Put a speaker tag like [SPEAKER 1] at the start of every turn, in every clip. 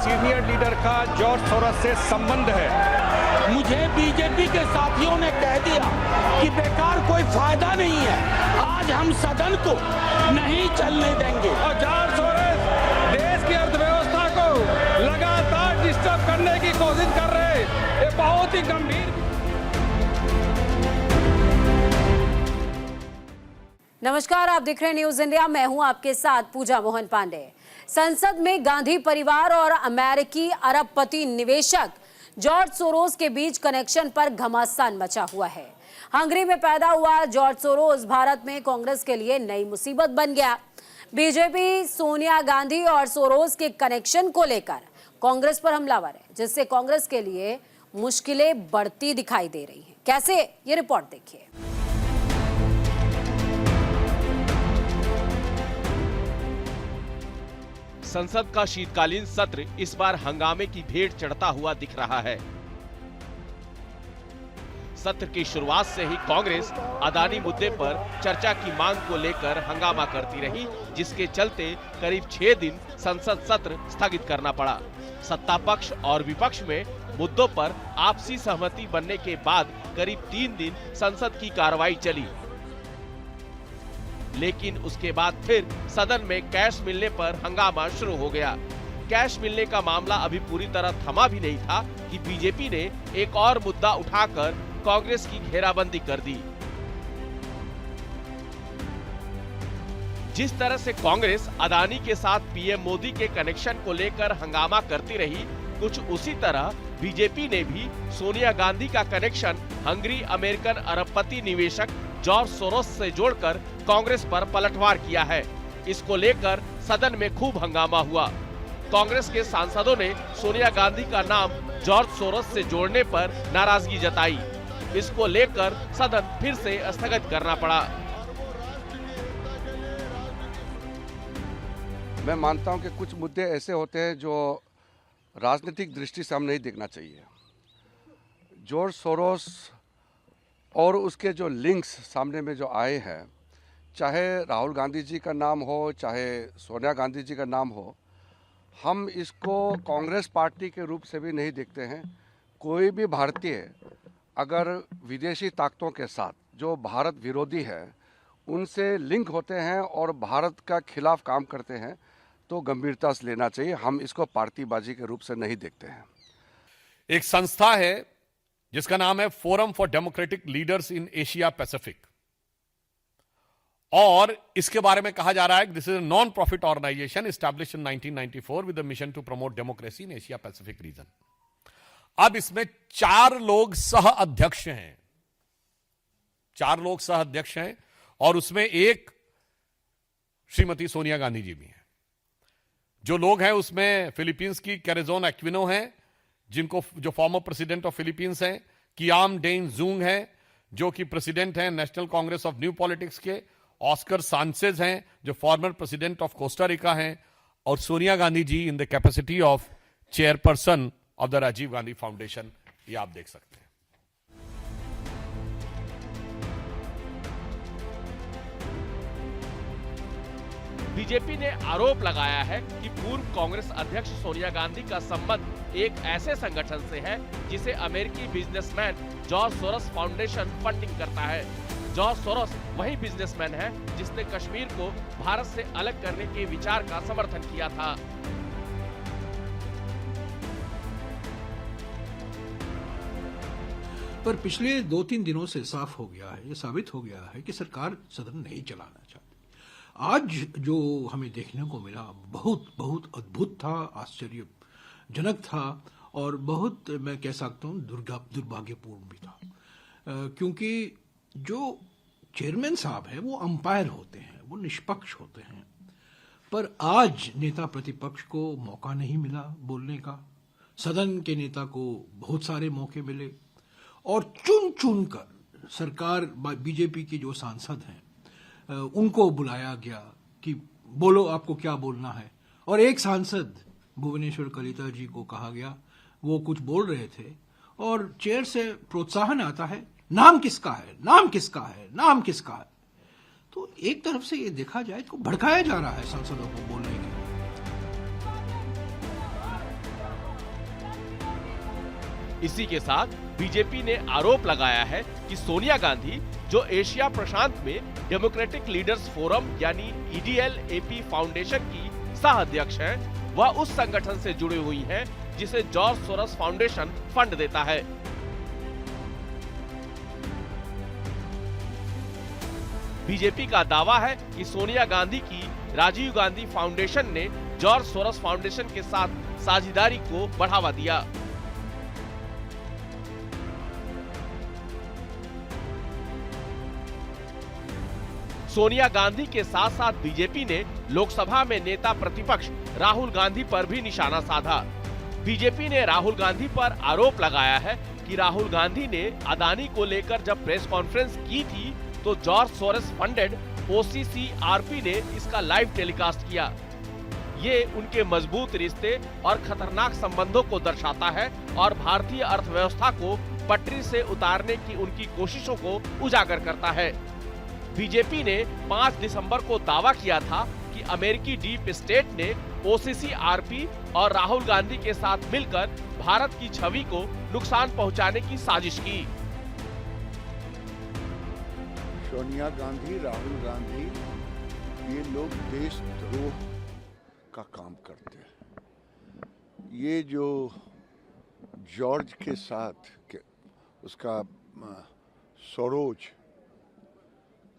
[SPEAKER 1] Senior leader का George Soros से संबंध है।
[SPEAKER 2] मुझे बीजेपी के साथियों ने कह दिया कि बेकार कोई फायदा नहीं है, आज हम सदन को नहीं चलने देंगे।
[SPEAKER 1] और जॉर्ज सोरोस देश की अर्थव्यवस्था को लगातार डिस्टर्ब करने की कोशिश कर रहे हैं। ये बहुत ही गंभीर।
[SPEAKER 3] नमस्कार, आप देख रहे हैं न्यूज इंडिया। मैं हूं आपके साथ पूजा मोहन पांडे। संसद में गांधी परिवार और अमेरिकी अरबपति निवेशक जॉर्ज सोरोस के बीच कनेक्शन पर घमासान मचा हुआ है। हंगरी में पैदा हुआ जॉर्ज सोरोस भारत में कांग्रेस के लिए नई मुसीबत बन गया। बीजेपी सोनिया गांधी और सोरोस के कनेक्शन को लेकर कांग्रेस पर हमलावर है, जिससे कांग्रेस के लिए मुश्किलें बढ़ती दिखाई दे रही हैं। कैसे, ये रिपोर्ट देखिए।
[SPEAKER 4] संसद का शीतकालीन सत्र इस बार हंगामे की भेंट चढ़ता हुआ दिख रहा है। सत्र की शुरुआत से ही कांग्रेस अदानी मुद्दे पर चर्चा की मांग को लेकर हंगामा करती रही, जिसके चलते करीब 6 दिन संसद सत्र स्थगित करना पड़ा। सत्ता पक्ष और विपक्ष में मुद्दों पर आपसी सहमति बनने के बाद करीब 3 दिन संसद की कार्रवाई चली, लेकिन उसके बाद फिर सदन में कैश मिलने पर हंगामा शुरू हो गया। कैश मिलने का मामला अभी पूरी तरह थमा भी नहीं था कि बीजेपी ने एक और मुद्दा उठाकर कांग्रेस की घेराबंदी कर दी। जिस तरह से कांग्रेस अदानी के साथ पीएम मोदी के कनेक्शन को लेकर हंगामा करती रही, कुछ उसी तरह बीजेपी ने भी सोनिया गांधी का कनेक्शन हंगरी अमेरिकन अरबपति निवेशक जॉर्ज सोरोस से जोड़कर कांग्रेस पर पलटवार किया है। इसको लेकर सदन में खूब हंगामा हुआ। कांग्रेस के सांसदों ने सोनिया गांधी का नाम जॉर्ज सोरोस से जोड़ने पर नाराजगी जताई। इसको लेकर सदन फिर से स्थगित करना पड़ा।
[SPEAKER 5] मैं मानता हूं कि कुछ मुद्दे ऐसे होते हैं जो राजनीतिक दृष्टि से हम नहीं देखना चाहिए। जॉर्ज सोरोस और उसके जो लिंक्स सामने में जो आए हैं, चाहे राहुल गांधी जी का नाम हो, चाहे सोनिया गांधी जी का नाम हो, हम इसको कांग्रेस पार्टी के रूप से भी नहीं देखते हैं। कोई भी भारतीय अगर विदेशी ताकतों के साथ जो भारत विरोधी है उनसे लिंक होते हैं और भारत का खिलाफ काम करते हैं तो गंभीरता से लेना चाहिए। हम इसको पार्टीबाजी के रूप से नहीं देखते हैं।
[SPEAKER 6] एक संस्था है जिसका नाम है forum for democratic leaders in Asia Pacific, और इसके बारे में कहा जा रहा है कि this is a non profit organisation established in 1994 with the mission to promote democracy in Asia Pacific region. अब इसमें 4 लोग सह अध्यक्ष हैं, 4 लोग सह अध्यक्ष हैं, और उसमें एक श्रीमती सोनिया गांधी जी भी हैं। जो लोग हैं उसमें फिलीपींस की कैरेजोन एक्विनो हैं, जिनको जो फॉर्मर प्रेसिडेंट ऑफ फिलीपींस हैं, कियाम डेन जूंग हैं जो कि प्रेसिडेंट हैं National Congress of New Politics के, ऑस्कर सांचेज हैं जो former president of Costa Rica हैं, और Sonia Gandhi ji in the capacity of chairperson of the Rajiv Gandhi Foundation. ये आप देख सकते हैं।
[SPEAKER 4] बीजेपी ने आरोप लगाया है कि पूर्व कांग्रेस अध्यक्ष सोनिया गांधी का संबंध एक ऐसे संगठन से है जिसे अमेरिकी businessman George Soros foundation funding करता है। जॉर्ज सोरोस वही बिजनेसमैन है जिसने कश्मीर को भारत से अलग करने के विचार का समर्थन किया था।
[SPEAKER 7] पर पिछले 2-3 दिनों से साफ हो गया है, ये साबित हो गया है कि सरकार सदन नहीं चलाना चाहती। आज जो हमें देखने को मिला बहुत बहुत अद्भुत था, आश्चर्यजनक था, और बहुत, मैं कह सकता हूँ, दुर्भाग्यपूर्ण भी था। क्योंकि जो चेयरमैन साहब है वो अंपायर होते हैं, वो निष्पक्ष होते हैं, पर आज नेता प्रतिपक्ष को मौका नहीं मिला बोलने का। सदन के नेता को बहुत सारे मौके मिले और चुन चुन कर सरकार, बीजेपी के जो सांसद हैं उनको बुलाया गया कि बोलो, आपको क्या बोलना है। और एक सांसद भुवनेश्वर कलिता जी को कहा गया, वो कुछ बोल रहे थे और चेयर से प्रोत्साहन आता है, नाम किसका है, नाम किसका है, नाम किसका है। तो एक तरफ से ये देखा जाए तो भड़काया जा रहा है सांसदों को बोलने के लिए।
[SPEAKER 4] इसी के साथ बीजेपी ने आरोप लगाया है कि सोनिया गांधी, जो एशिया प्रशांत में डेमोक्रेटिक लीडर्स फोरम यानी EDL-AP फाउंडेशन की सह अध्यक्ष हैं, वह उस संगठन से जुड़ी हुई हैं जिसे जॉर्ज सोरोस फाउंडेशन फंड देता है। बीजेपी का दावा है कि सोनिया गांधी की राजीव गांधी फाउंडेशन ने जॉर्ज सोरोस फाउंडेशन के साथ साझेदारी को बढ़ावा दिया। सोनिया गांधी के साथ साथ बीजेपी ने लोकसभा में नेता प्रतिपक्ष राहुल गांधी पर भी निशाना साधा। बीजेपी ने राहुल गांधी पर आरोप लगाया है कि राहुल गांधी ने अदानी को लेकर जब प्रेस कॉन्फ्रेंस की थी तो जॉर्ज सोरोस फंडेड OCCRP ने इसका लाइव टेलीकास्ट किया। ये उनके मजबूत रिश्ते और खतरनाक संबंधों को दर्शाता है और भारतीय अर्थव्यवस्था को पटरी से उतारने की उनकी कोशिशों को उजागर करता है। बीजेपी ने 5 दिसंबर को दावा किया था कि अमेरिकी डीप स्टेट ने OCCRP और राहुल गांधी के साथ मिलकर भारत की छवि को नुकसान पहुंचाने की साजिश की।
[SPEAKER 8] सोनिया गांधी, राहुल गांधी, ये लोग देशद्रोह का काम करते हैं। ये जो जॉर्ज के साथ उसका सोरोज,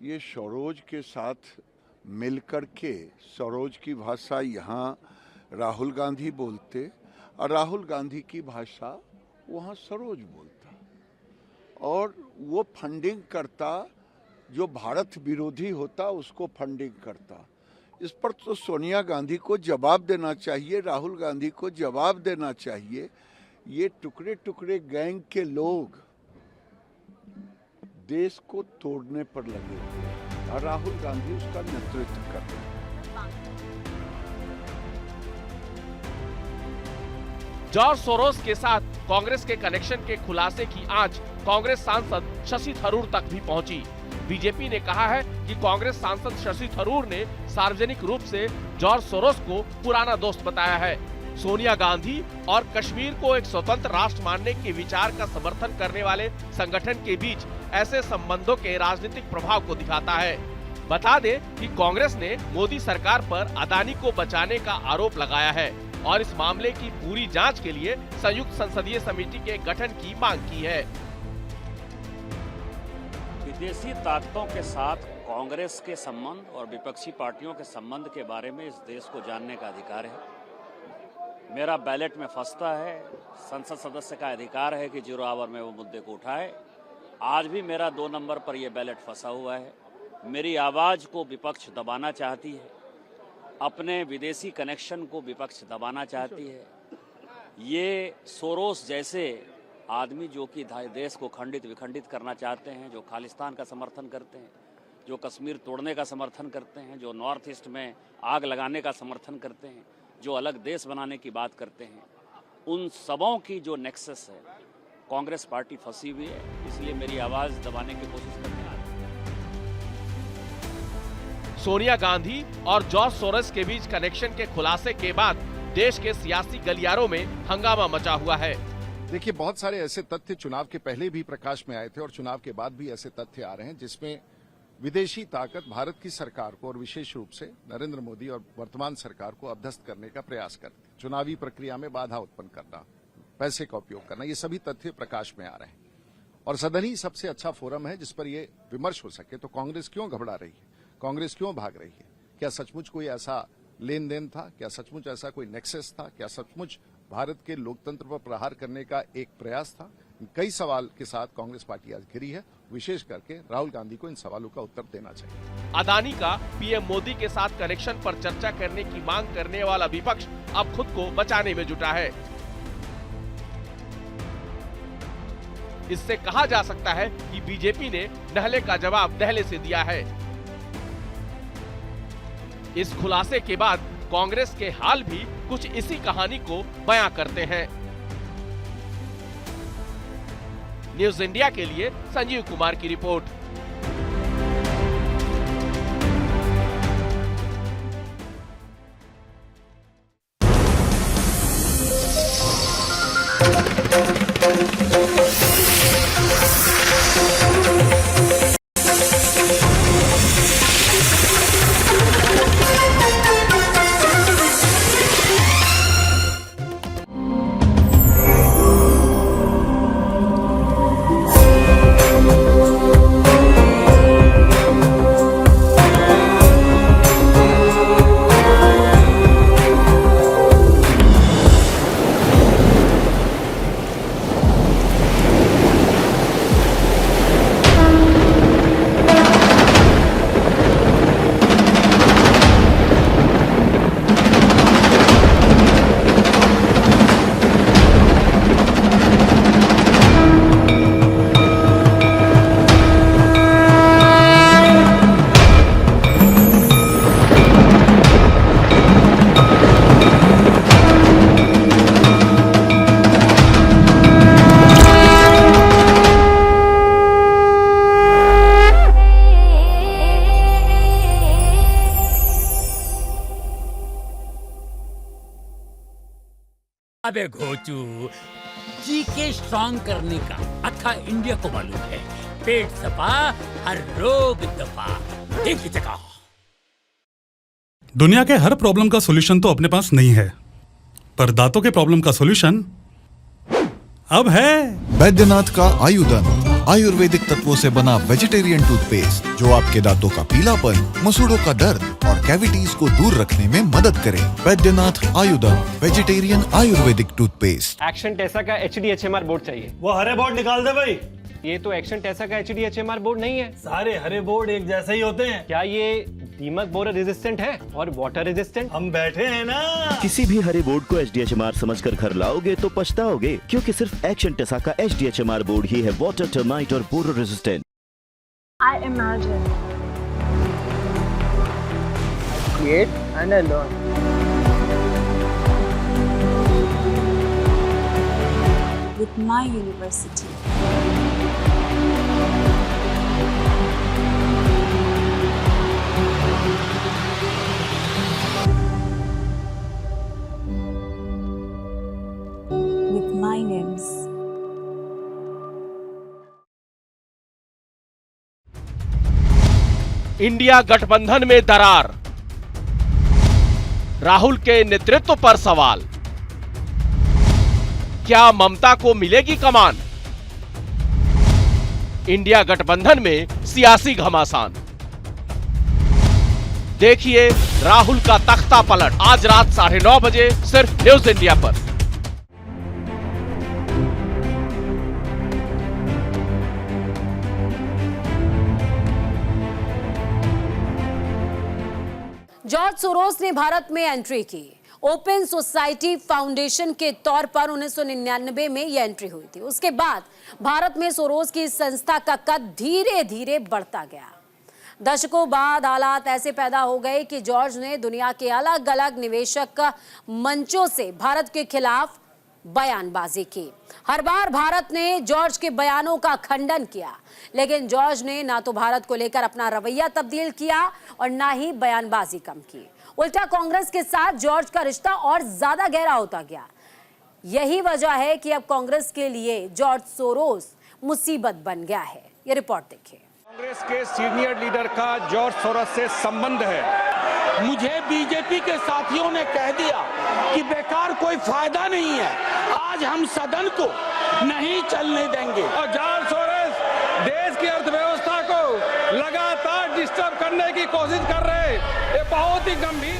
[SPEAKER 8] ये सरोज के साथ मिलकर के सरोज की भाषा यहाँ राहुल गांधी बोलते और राहुल गांधी की भाषा वहाँ सरोज बोलता और वो फंडिंग करता, जो भारत विरोधी होता उसको फंडिंग करता। इस पर तो सोनिया गांधी को जवाब देना चाहिए, राहुल गांधी को जवाब देना चाहिए। ये टुकड़े टुकड़े गैंग के लोग देश को तोड़ने पर लगे हुए और राहुल गांधी उसका नेतृत्व कर रहे हैं।
[SPEAKER 4] जॉर्ज सोरोस के साथ कांग्रेस के कनेक्शन के खुलासे की आंच कांग्रेस सांसद शशि थरूर तक भी पहुंची। बीजेपी ने कहा है कि कांग्रेस सांसद शशि थरूर ने सार्वजनिक रूप से जॉर्ज सोरोस को पुराना दोस्त बताया है। सोनिया गांधी और कश्मीर को एक स्वतंत्र राष्ट्र मानने के विचार का समर्थन करने वाले संगठन के बीच ऐसे संबंधों के राजनीतिक प्रभाव को दिखाता है। बता दें कि कांग्रेस ने मोदी सरकार पर अदानी को बचाने का आरोप लगाया है और इस मामले की पूरी जांच के लिए संयुक्त संसदीय समिति के गठन की मांग की है।
[SPEAKER 9] विदेशी ताकतों के साथ कांग्रेस के संबंध और विपक्षी पार्टियों के संबंध के बारे में इस देश को जानने का अधिकार है। मेरा बैलेट में फंसता है, संसद सदस्य का अधिकार है कि 0 आवर में वो मुद्दे को उठाए। आज भी मेरा 2 नंबर पर यह बैलेट फंसा हुआ है। मेरी आवाज को विपक्ष दबाना चाहती है, अपने विदेशी कनेक्शन को विपक्ष दबाना चाहती है। ये सोरोस जैसे आदमी जो कि देश को खंडित विखंडित करना चाहते हैं, जो खालिस्तान का समर्थन करते हैं, जो कश्मीर तोड़ने का समर्थन करते हैं, जो नॉर्थ ईस्ट में आग लगाने का समर्थन करते हैं, जो अलग देश बनाने की बात करते हैं, उन सबों की जो नेक्सस है, कांग्रेस पार्टी फंसी हुई है। इसलिए मेरी आवाज दबाने की कोशिश करते हैं।
[SPEAKER 4] सोनिया गांधी और जॉर्ज सोरोस के बीच कनेक्शन के खुलासे के बाद देश के सियासी गलियारों में हंगामा मचा हुआ है।
[SPEAKER 10] देखिए, बहुत सारे ऐसे तथ्य चुनाव के पहले भी प्रकाश में आए थे और चुनाव के बाद भी ऐसे तथ्य आ रहे हैं जिसमें विदेशी ताकत भारत की सरकार को और विशेष रूप से नरेंद्र मोदी और वर्तमान सरकार को अपदस्थ करने का प्रयास करती है। चुनावी प्रक्रिया में बाधा उत्पन्न करना, पैसे का उपयोग करना, ये सभी तथ्य प्रकाश में आ रहे हैं और सदन ही सबसे अच्छा फोरम है जिस पर ये विमर्श हो सके। तो कांग्रेस क्यों घबरा रही है, कांग्रेस क्यों भाग रही है? क्या सचमुच कोई ऐसा लेन देन था? क्या सचमुच ऐसा कोई नेक्सस था? क्या सचमुच भारत के लोकतंत्र पर प्रहार करने का एक प्रयास था? कई सवाल के साथ कांग्रेस पार्टी आज घिरी है। विशेष करके राहुल गांधी को इन सवालों का उत्तर देना चाहिए।
[SPEAKER 4] अदानी का पीएम मोदी के साथ कनेक्शन पर चर्चा करने की मांग करने वाला विपक्ष अब खुद को बचाने में जुटा है। इससे कहा जा सकता है कि बीजेपी ने नहले का जवाब दहले से दिया है। इस खुलासे के बाद कांग्रेस के हाल भी कुछ इसी कहानी को बयां करते हैं। न्यूज इंडिया के लिए संजीव कुमार की रिपोर्ट।
[SPEAKER 11] अबे घोचू, जी के स्ट्रॉन्ग करने का अथा इंडिया को मालूम है। पेट सफा, हर रोग दफा। एक ही जगह।
[SPEAKER 12] दुनिया के हर प्रॉब्लम का सॉल्यूशन तो अपने पास नहीं है, पर दांतों के प्रॉब्लम का सॉल्यूशन अब है
[SPEAKER 13] बैद्यनाथ का आयुधन, आयुर्वेदिक तत्वों से बना वेजिटेरियन टूथपेस्ट जो आपके दांतों का पीलापन, मसूड़ों का दर्द और कैविटीज को दूर रखने में मदद करे। बैद्यनाथ आयुधन vegetarian ayurvedic toothpaste.
[SPEAKER 14] Action Tesa का HDHMR बोर्ड चाहिए।
[SPEAKER 15] वो हरे बोर्ड निकाल दे भाई।
[SPEAKER 14] ये तो एक्शन टेसा का HDHMR बोर्ड नहीं है।
[SPEAKER 15] सारे हरे बोर्ड एक जैसे ही होते हैं।
[SPEAKER 14] क्या ये दीमक बोरर रेजिस्टेंट है और वाटर रेजिस्टेंट?
[SPEAKER 15] हम बैठे हैं ना।
[SPEAKER 16] किसी भी हरे बोर्ड को HDHMR समझकर घर लाओगे तो पछताओगे, क्योंकि सिर्फ एक्शन टेसा का HDHMR बोर्ड ही है वाटर, टर्माइट और borer resistant.
[SPEAKER 17] I imagine, I create and I learn. With my university. With my names.
[SPEAKER 4] India गठबंधन में दरार, राहुल के नेतृत्व पर सवाल। क्या ममता को मिलेगी कमान? इंडिया गठबंधन में सियासी घमासान। देखिए राहुल का तख्ता पलट आज रात 9:30 बजे सिर्फ न्यूज इंडिया पर।
[SPEAKER 3] जॉर्ज सोरोस ने भारत में एंट्री की। ओपन सोसाइटी फाउंडेशन के तौर पर 1999 में यह एंट्री हुई थी। उसके बाद भारत में सोरोस की संस्था का कद धीरे धीरे बढ़ता गया। दशकों बाद हालात ऐसे पैदा हो गए कि जॉर्ज ने दुनिया के अलग अलग निवेशक मंचों से भारत के खिलाफ बयानबाजी की। हर बार भारत ने जॉर्ज के बयानों का खंडन किया, लेकिन जॉर्ज ने ना तो भारत को लेकर अपना रवैया तब्दील किया और ना ही बयानबाजी कम की। उल्टा कांग्रेस के साथ जॉर्ज का रिश्ता और ज्यादा गहरा होता गया। यही वजह है कि अब कांग्रेस के लिए जॉर्ज सोरोस मुसीबत बन गया है। ये रिपोर्ट देखिए।
[SPEAKER 1] कांग्रेस के सीनियर लीडर का जॉर्ज सोरोस से संबंध है।
[SPEAKER 2] मुझे बीजेपी के साथियों ने कह दिया कि बेकार कोई फायदा नहीं है, आज हम सदन को नहीं चलने देंगे।
[SPEAKER 1] और जॉर्ज सोरोस देश की अर्थव्यवस्था को लगातार डिस्टर्ब करने की कोशिश कर रहे हैं। ये बहुत ही गंभीर।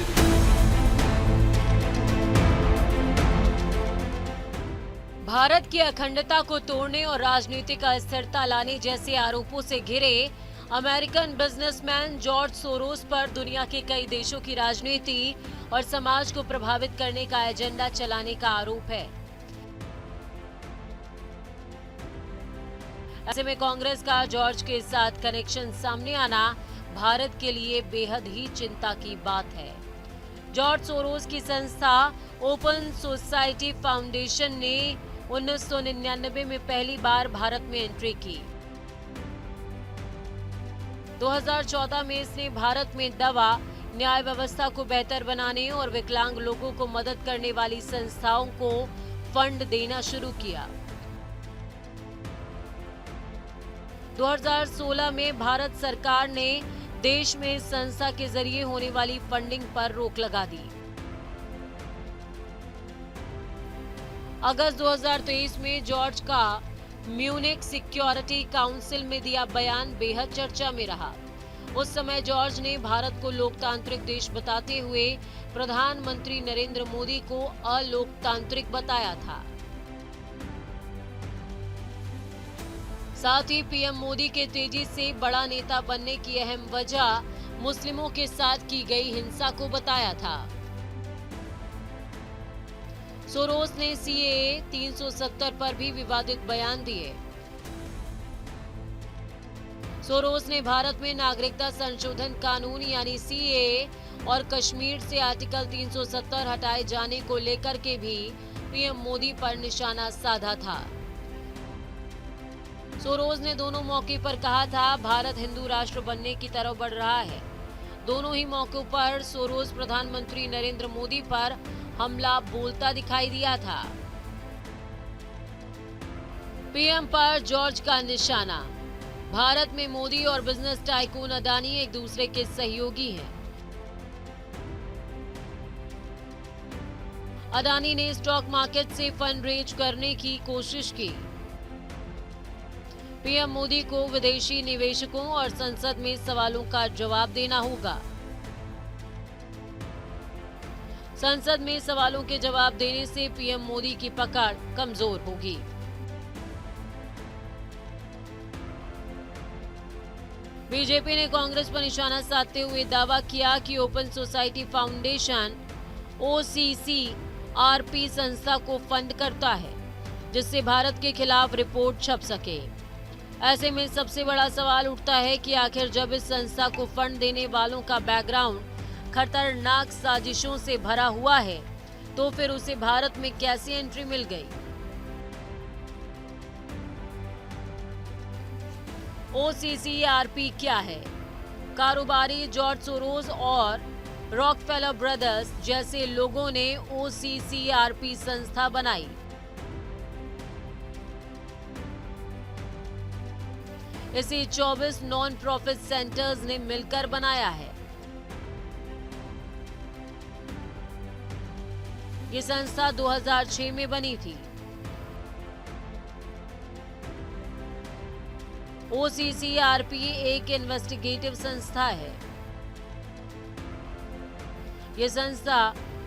[SPEAKER 3] भारत की अखंडता को तोड़ने और राजनीतिक अस्थिरता लाने जैसे आरोपों से घिरे अमेरिकन बिजनेसमैन जॉर्ज सोरोस पर दुनिया के कई देशों की राजनीति और समाज को प्रभावित करने का एजेंडा चलाने का आरोप है। ऐसे में कांग्रेस का जॉर्ज के साथ कनेक्शन सामने आना भारत के लिए बेहद ही चिंता की बात है। जॉर्ज सोरोस की संस्था ओपन सोसाइटी फाउंडेशन ने 1999 में पहली बार भारत में एंट्री की। 2014 में इसने भारत में दवा, न्याय व्यवस्था को बेहतर बनाने और विकलांग लोगों को मदद करने वाली संस्थाओं को फंड देना शुरू किया। 2016 में भारत सरकार ने देश में इस संस्था के जरिए होने वाली फंडिंग पर रोक लगा दी। अगस्त 2023 में जॉर्ज का म्यूनिक सिक्योरिटी काउंसिल में दिया बयान बेहद चर्चा में रहा। उस समय जॉर्ज ने भारत को लोकतांत्रिक देश बताते हुए प्रधानमंत्री नरेंद्र मोदी को अलोकतांत्रिक बताया था। साथ ही पीएम मोदी के तेजी से बड़ा नेता बनने की अहम वजह मुस्लिमों के साथ की गई हिंसा को बताया था। सोरोस ने सीएए 370 पर भी विवादित बयान दिए। सोरोस ने भारत में नागरिकता संशोधन कानून यानी सीएए और कश्मीर से आर्टिकल 370 हटाए जाने को लेकर के भी पीएम मोदी पर निशाना साधा था। सोरोस ने दोनों मौके पर कहा था भारत हिंदू राष्ट्र बनने की तरफ बढ़ रहा है। दोनों ही मौकों पर सोरोस प्रधानमंत्री नरेंद्र मोदी पर हमला बोलता दिखाई दिया था। पीएम पर जॉर्ज का निशाना। भारत में मोदी और बिजनेस टाइकून अडानी एक दूसरे के सहयोगी हैं। अडानी ने स्टॉक मार्केट से फंड रेज करने की कोशिश की। पीएम मोदी को विदेशी निवेशकों और संसद में सवालों का जवाब देना होगा। संसद में सवालों के जवाब देने से पीएम मोदी की पकड़ कमजोर होगी। बीजेपी ने कांग्रेस पर निशाना साधते हुए दावा किया कि ओपन सोसाइटी फाउंडेशन OCCRP संस्था को फंड करता है, जिससे भारत के खिलाफ रिपोर्ट छप सके। ऐसे में सबसे बड़ा सवाल उठता है कि आखिर जब इस संस्था को फंड देने वालों का बैकग्राउंड खतरनाक साजिशों से भरा हुआ है, तो फिर उसे भारत में कैसे एंट्री मिल गई। OCCRP क्या है? कारोबारी जॉर्ज सोरोस और रॉकफेलर ब्रदर्स जैसे लोगों ने OCCRP संस्था बनाई। इसे 24 नॉन प्रॉफिट सेंटर्स ने मिलकर बनाया है। ये संस्था 2006 में बनी थी। OCCRP एक इन्वेस्टिगेटिव संस्था है। ये संस्था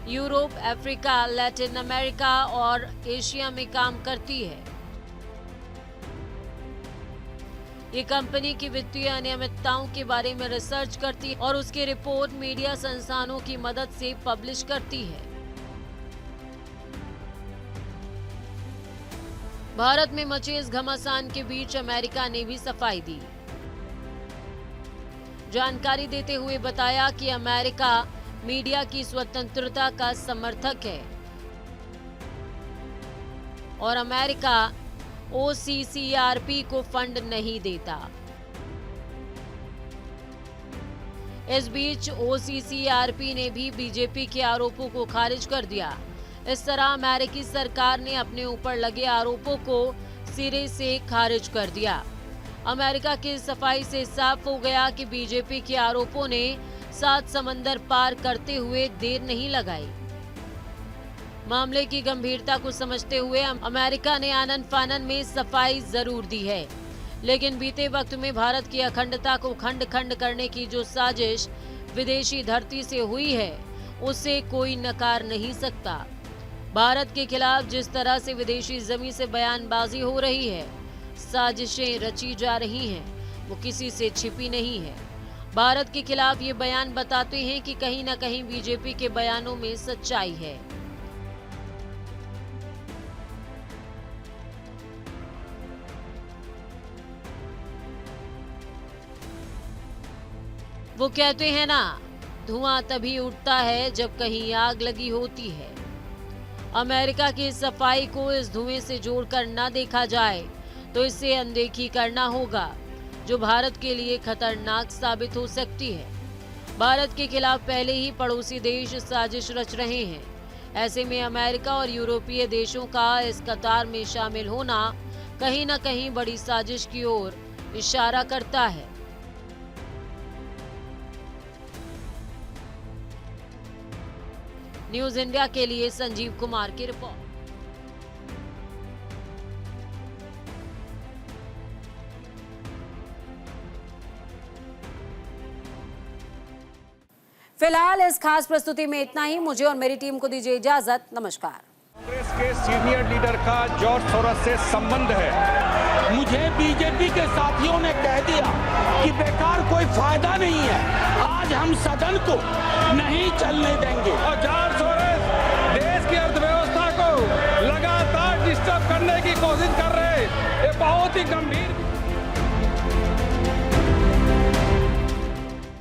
[SPEAKER 3] यूरोप, अफ्रीका, लैटिन अमेरिका और एशिया में काम करती है। ये कंपनी की वित्तीय अनियमितताओं के बारे में रिसर्च करती है और उसकी रिपोर्ट मीडिया संस्थानों की मदद से पब्लिश करती है। भारत में मचे इस घमासान के बीच अमेरिका ने भी सफाई दी। जानकारी देते हुए बताया कि अमेरिका मीडिया की स्वतंत्रता का समर्थक है और अमेरिका OCCRP को फंड नहीं देता। इस बीच OCCRP ने भी बीजेपी के आरोपों को खारिज कर दिया। इस तरह अमेरिकी सरकार ने अपने ऊपर लगे आरोपों को सिरे से खारिज कर दिया। अमेरिका की सफाई से साफ हो गया कि बीजेपी के आरोपों ने 7 समंदर पार करते हुए देर नहीं लगाई। मामले की गंभीरता को समझते हुए अमेरिका ने आनन फानन में सफाई जरूर दी है, लेकिन बीते वक्त में भारत की अखंडता को खंड खंड करने की जो साजिश विदेशी धरती से हुई है, उसे कोई नकार नहीं सकता। भारत के खिलाफ जिस तरह से विदेशी जमीन से बयानबाजी हो रही है, साजिशें रची जा रही हैं, वो किसी से छिपी नहीं है। भारत के खिलाफ ये बयान बताते हैं कि कहीं न कहीं बीजेपी के बयानों में सच्चाई है। वो कहते हैं ना, धुआं तभी उठता है जब कहीं आग लगी होती है। अमेरिका की सफाई को इस धुएं से जोड़कर न देखा जाए तो इसे अनदेखी करना होगा, जो भारत के लिए खतरनाक साबित हो सकती है। भारत के खिलाफ पहले ही पड़ोसी देश साजिश रच रहे हैं। ऐसे में अमेरिका और यूरोपीय देशों का इस कतार में शामिल होना कहीं न कहीं बड़ी साजिश की ओर इशारा करता है। न्यूज इंडिया के लिए संजीव कुमार की रिपोर्ट। फिलहाल इस खास प्रस्तुति में इतना ही। मुझे और मेरी टीम को दीजिए इजाजत। नमस्कार।
[SPEAKER 1] कांग्रेस के सीनियर लीडर का जॉर्ज सोरोस से संबंध है।
[SPEAKER 2] मुझे बीजेपी के साथियों ने कह दिया कि बेकार कोई फायदा नहीं है, आज हम सदन को नहीं चलने देंगे।
[SPEAKER 1] और जॉर्ज सोरोस देश की अर्थव्यवस्था को लगातार डिस्टर्ब करने की कोशिश कर रहे हैं। ये बहुत ही गंभीर